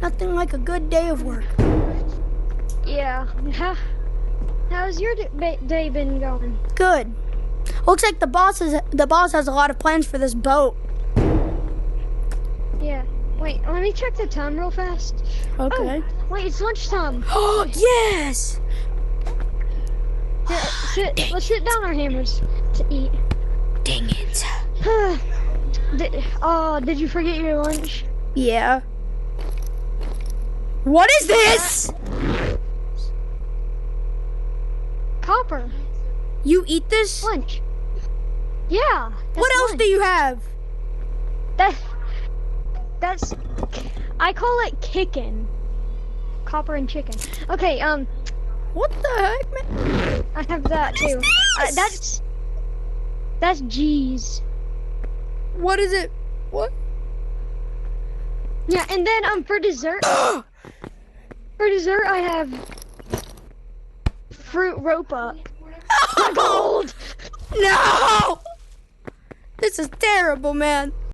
Nothing like a good day of work. Yeah. How's your day been going? Good. Looks like the boss has a lot of plans for this boat. Yeah. Wait, let me check the time real fast. Okay. Oh, wait, it's lunchtime. Oh, yes! Here, let's sit down our hammers to eat. Dang it. Did you forget your lunch? Yeah. What is this? Copper. You eat this? Lunch. Yeah. What else do you have? That's I call it kickin'. Copper and chicken. Okay, What the heck, man? I have that too. That's G's. What is it? What? Yeah, and then for dessert I have fruit rope up. Gold! No! This is terrible, man.